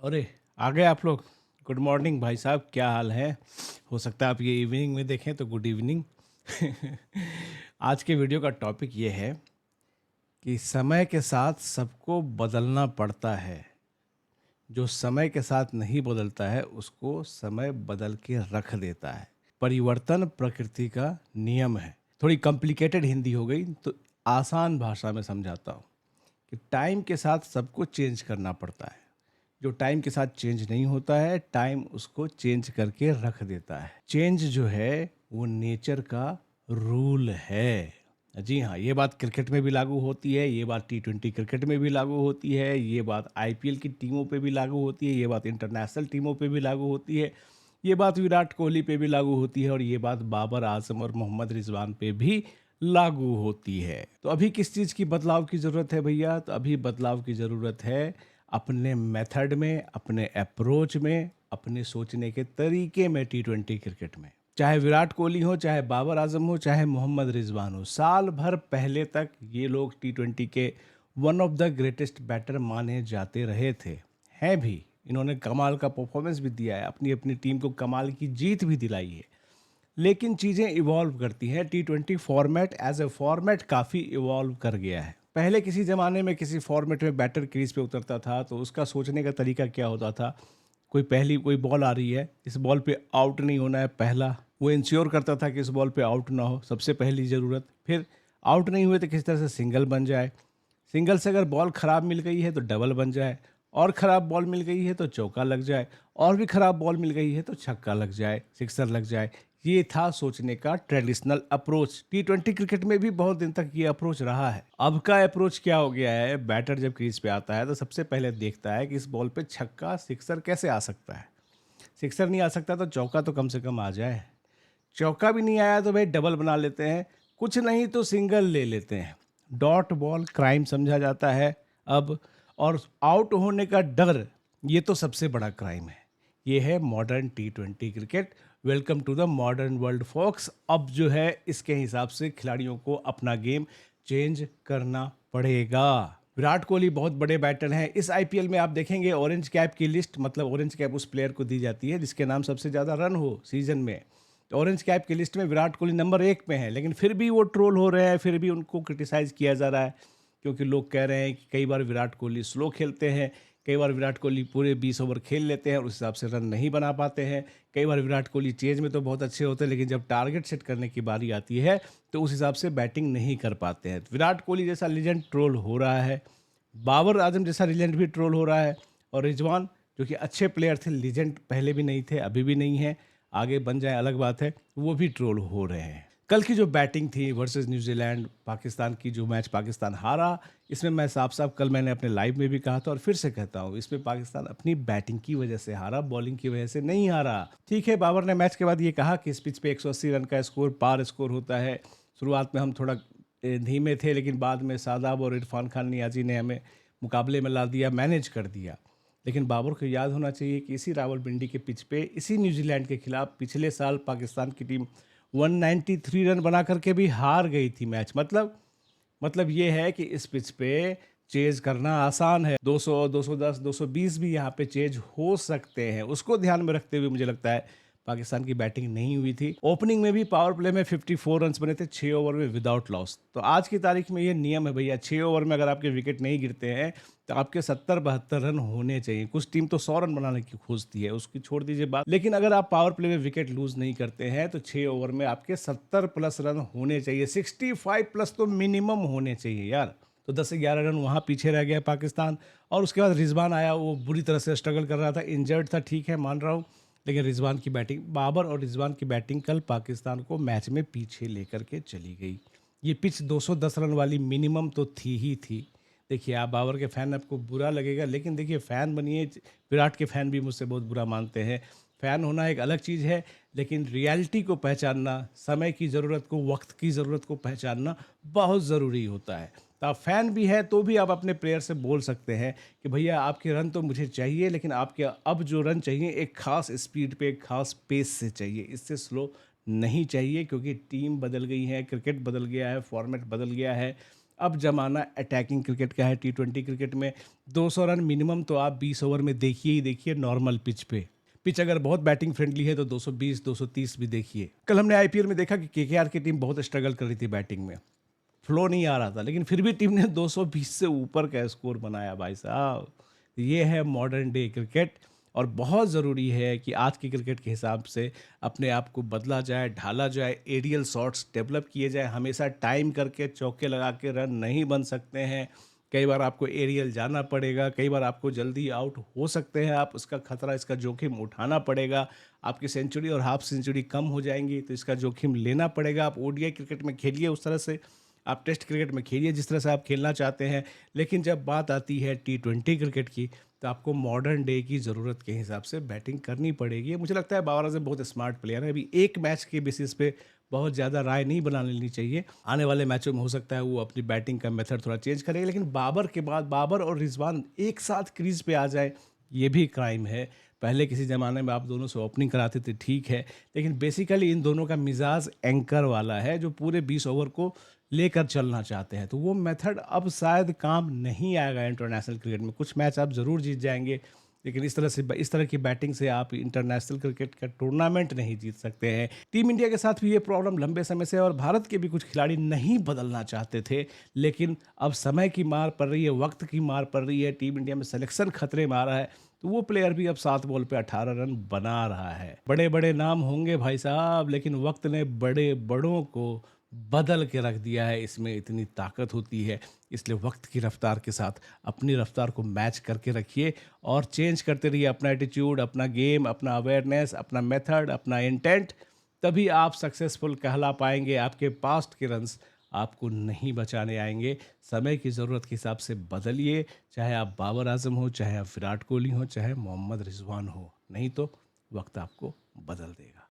अरे आ गए आप लोग। गुड मॉर्निंग भाई साहब, क्या हाल है? हो सकता है आप ये इवनिंग में देखें तो गुड इवनिंग। आज के वीडियो का टॉपिक ये है कि समय के साथ सबको बदलना पड़ता है। जो समय के साथ नहीं बदलता है उसको समय बदल के रख देता है। परिवर्तन प्रकृति का नियम है। थोड़ी कॉम्प्लिकेटेड हिंदी हो गई तो आसान भाषा में समझाता हूँ कि टाइम के साथ सबको चेंज करना पड़ता है। जो टाइम के साथ चेंज नहीं होता है, टाइम उसको चेंज करके रख देता है। चेंज जो है वो नेचर का रूल है। जी हाँ, ये बात क्रिकेट में भी लागू होती है, ये बात T20 क्रिकेट में भी लागू होती है, ये बात IPL की टीमों पे भी लागू होती है, ये बात इंटरनेशनल टीमों पे भी लागू होती है, ये बात विराट कोहली पे भी लागू होती है और ये बात बाबर आजम और मोहम्मद रिजवान पे भी लागू होती है। तो अभी किस चीज़ की बदलाव की ज़रूरत है भैया? तो अभी बदलाव की ज़रूरत है अपने मेथड में, अपने अप्रोच में, अपने सोचने के तरीके में। T20 क्रिकेट में चाहे विराट कोहली हो, चाहे बाबर आजम हो, चाहे मोहम्मद रिजवान हो, साल भर पहले तक ये लोग T20 के one of the greatest batter माने जाते रहे थे, हैं भी। इन्होंने कमाल का परफॉर्मेंस भी दिया है, अपनी अपनी टीम को कमाल की जीत भी दिलाई है। लेकिन चीज़ें इवॉल्व करती हैं। T20 format as a format काफ़ी इवॉल्व कर गया है। पहले किसी ज़माने में किसी फॉर्मेट में बैटर क्रीज पे उतरता था तो उसका सोचने का तरीका क्या होता था? कोई बॉल आ रही है, इस बॉल पे आउट नहीं होना है, पहला वो इंश्योर करता था कि इस बॉल पे आउट ना हो, सबसे पहली ज़रूरत। फिर आउट नहीं हुए तो किसी तरह से सिंगल बन जाए, सिंगल से अगर बॉल ख़राब मिल गई है तो डबल बन जाए, और ख़राब बॉल मिल गई है तो चौका लग जाए, और भी ख़राब बॉल मिल गई है तो छक्का लग जाए, सिक्सर लग जाए। ये था सोचने का ट्रेडिशनल अप्रोच। T20 क्रिकेट में भी बहुत दिन तक ये अप्रोच रहा है। अब का अप्रोच क्या हो गया है? बैटर जब क्रीज पे आता है तो सबसे पहले देखता है कि इस बॉल पे छक्का सिक्सर कैसे आ सकता है। सिक्सर नहीं आ सकता तो चौका तो कम से कम आ जाए। चौका भी नहीं आया तो भाई डबल बना लेते हैं, कुछ नहीं तो सिंगल ले लेते हैं। डॉट बॉल क्राइम समझा जाता है अब। और आउट होने का डर, ये तो सबसे बड़ा क्राइम है। ये है modern T20 cricket. Welcome to the modern world fox. अब जो है इसके हिसाब से खिलाड़ियों को अपना गेम चेंज करना पड़ेगा। विराट कोहली बहुत बड़े बैटर हैं। इस IPL में आप देखेंगे ऑरेंज कैप की लिस्ट, मतलब ऑरेंज कैप उस प्लेयर को दी जाती है जिसके नाम सबसे ज़्यादा रन हो सीजन में। तो ऑरेंज कैप की लिस्ट में विराट कोहली नंबर 1 पे हैं, लेकिन फिर भी वो ट्रोल हो रहे हैं, फिर भी उनको क्रिटिसाइज़ किया जा रहा है, क्योंकि लोग कह रहे हैं कि कई बार विराट कोहली स्लो खेलते हैं, कई बार विराट कोहली पूरे 20 ओवर खेल लेते हैं और उस हिसाब से रन नहीं बना पाते हैं, कई बार विराट कोहली चेज में तो बहुत अच्छे होते हैं लेकिन जब टारगेट सेट करने की बारी आती है तो उस हिसाब से बैटिंग नहीं कर पाते हैं। विराट कोहली जैसा लीजेंड ट्रोल हो रहा है, बाबर आजम जैसा लीजेंड भी ट्रोल हो रहा है, और रिजवान जो कि अच्छे प्लेयर थे, लीजेंड पहले भी नहीं थे, अभी भी नहीं है, आगे बन जाए अलग बात है, वो भी ट्रोल हो रहे हैं। कल की जो बैटिंग थी वर्सेस न्यूजीलैंड, पाकिस्तान की जो मैच पाकिस्तान हारा, इसमें मैं साफ साफ कल मैंने अपने लाइव में भी कहा था और फिर से कहता हूँ, इसमें पाकिस्तान अपनी बैटिंग की वजह से हारा, बॉलिंग की वजह से नहीं हारा। ठीक है, बाबर ने मैच के बाद ये कहा कि इस पिच पे 180 रन का स्कोर पार स्कोर होता है। शुरुआत में हम थोड़ा धीमे थे लेकिन बाद में शादाब और इरफान खान नियाजी ने हमें मुकाबले में ला दिया, मैनेज कर दिया। लेकिन बाबर को याद होना चाहिए कि इसी रावलपिंडी के पिच पे, इसी न्यूजीलैंड के खिलाफ पिछले साल पाकिस्तान की टीम 193 रन बना करके भी हार गई थी मैच। मतलब ये है कि इस पिच पे चेज करना आसान है। 200, 210, 220 भी यहाँ पे चेज हो सकते हैं। उसको ध्यान में रखते हुए मुझे लगता है पाकिस्तान की बैटिंग नहीं हुई थी। ओपनिंग में भी पावर प्ले में 54 रन बने थे 6 ओवर में विदाउट लॉस। तो आज की तारीख में ये नियम है भैया, 6 ओवर में अगर आपके विकेट नहीं गिरते हैं तो आपके 70-72 रन होने चाहिए। कुछ टीम तो 100 रन बनाने की खोजती है, उसकी छोड़ दीजिए बात। लेकिन अगर आप पावर प्ले में विकेट लूज नहीं करते हैं तो 6 ओवर में आपके 70 प्लस रन होने चाहिए, 65 प्लस तो मिनिमम होने चाहिए यार। तो 10 से 11 रन वहाँ पीछे रह गया पाकिस्तान। और उसके बाद रिजवान आया, वो बुरी तरह से स्ट्रगल कर रहा था, इंजर्ड था, ठीक है मान रहा हूँ, लेकिन रिजवान की बैटिंग, बाबर और रिजवान की बैटिंग कल पाकिस्तान को मैच में पीछे लेकर के चली गई। ये पिच 210 रन वाली मिनिमम तो थी ही थी। देखिए, आप बाबर के फ़ैन, आपको बुरा लगेगा, लेकिन देखिए फ़ैन बनिए। विराट के फ़ैन भी मुझसे बहुत बुरा मानते हैं। फ़ैन होना एक अलग चीज़ है, लेकिन रियलिटी को पहचानना, समय की ज़रूरत को, वक्त की ज़रूरत को पहचानना बहुत ज़रूरी होता है। तो आप फ़ैन भी है तो भी आप अपने प्लेयर से बोल सकते हैं कि भैया आपके रन तो मुझे चाहिए, लेकिन आपके अब जो रन चाहिए एक ख़ास स्पीड पे, एक ख़ास पेस से चाहिए, इससे स्लो नहीं चाहिए, क्योंकि टीम बदल गई है, क्रिकेट बदल गया है, फॉर्मेट बदल गया है। अब ज़माना अटैकिंग क्रिकेट का है। T20 क्रिकेट में 200 रन मिनिमम तो आप 20 ओवर में देखिए ही देखिए नॉर्मल पिच पे। पिच अगर बहुत बैटिंग फ्रेंडली है तो 220, 230 भी देखिए। कल हमने आईपीएल में देखा कि केकेआर की टीम बहुत स्ट्रगल कर रही थी बैटिंग में, फ्लो नहीं आ रहा था, लेकिन फिर भी टीम ने 220 से ऊपर का स्कोर बनाया भाई साहब। ये है मॉडर्न डे क्रिकेट, और बहुत ज़रूरी है कि आज की क्रिकेट के हिसाब से अपने आप को बदला जाए, ढाला जाए, एरियल शॉट्स डेवलप किए जाए। हमेशा टाइम करके चौके लगा के रन नहीं बन सकते हैं। कई बार आपको एरियल जाना पड़ेगा, कई बार आपको जल्दी आउट हो सकते हैं आप, उसका खतरा, इसका जोखिम उठाना पड़ेगा। आपकी सेंचुरी और हाफ सेंचुरी कम हो जाएंगी तो इसका जोखिम लेना पड़ेगा। आप ओडीआई क्रिकेट में खेलिए उस तरह से, आप टेस्ट क्रिकेट में खेलिए जिस तरह से आप खेलना चाहते हैं, लेकिन जब बात आती है T20 क्रिकेट की तो आपको मॉडर्न डे की ज़रूरत के हिसाब से बैटिंग करनी पड़ेगी। मुझे लगता है बाबर आजम बहुत स्मार्ट प्लेयर है। अभी एक मैच के बेसिस पे बहुत ज़्यादा राय नहीं बना लेनी चाहिए। आने वाले मैचों में हो सकता है वो अपनी बैटिंग का मेथड थोड़ा चेंज करेगा, लेकिन बाबर के बाद बाबर और रिजवान एक साथ क्रीज पे आ जाए, ये भी क्राइम है। पहले किसी ज़माने में आप दोनों से ओपनिंग कराते थे, ठीक है, लेकिन बेसिकली इन दोनों का मिजाज एंकर वाला है जो पूरे 20 ओवर को लेकर चलना चाहते हैं। तो वो मेथड अब शायद काम नहीं आएगा इंटरनेशनल क्रिकेट में। कुछ मैच आप ज़रूर जीत जाएंगे, लेकिन इस तरह की बैटिंग से आप इंटरनेशनल क्रिकेट का टूर्नामेंट नहीं जीत सकते हैं। टीम इंडिया के साथ भी ये प्रॉब्लम लंबे समय से, और भारत के भी कुछ खिलाड़ी नहीं बदलना चाहते थे, लेकिन अब समय की मार पड़ रही है, वक्त की मार पड़ रही है, टीम इंडिया में सिलेक्शन खतरे में आ रहा है, तो वो प्लेयर भी अब 7 बॉल पे 18 रन बना रहा है। बड़े बड़े नाम होंगे भाई साहब, लेकिन वक्त ने बड़े बड़ों को बदल के रख दिया है। इसमें इतनी ताकत होती है, इसलिए वक्त की रफ्तार के साथ अपनी रफ्तार को मैच करके रखिए और चेंज करते रहिए अपना एटीट्यूड, अपना गेम, अपना अवेयरनेस, अपना मेथड, अपना इंटेंट। तभी आप सक्सेसफुल कहला पाएंगे। आपके पास्ट के रन्स आपको नहीं बचाने आएंगे। समय की ज़रूरत के हिसाब से बदलिए, चाहे आप बाबर आजम हो, चाहे आप विराट कोहली हो, चाहे मोहम्मद रिजवान हो, नहीं तो वक्त आपको बदल देगा।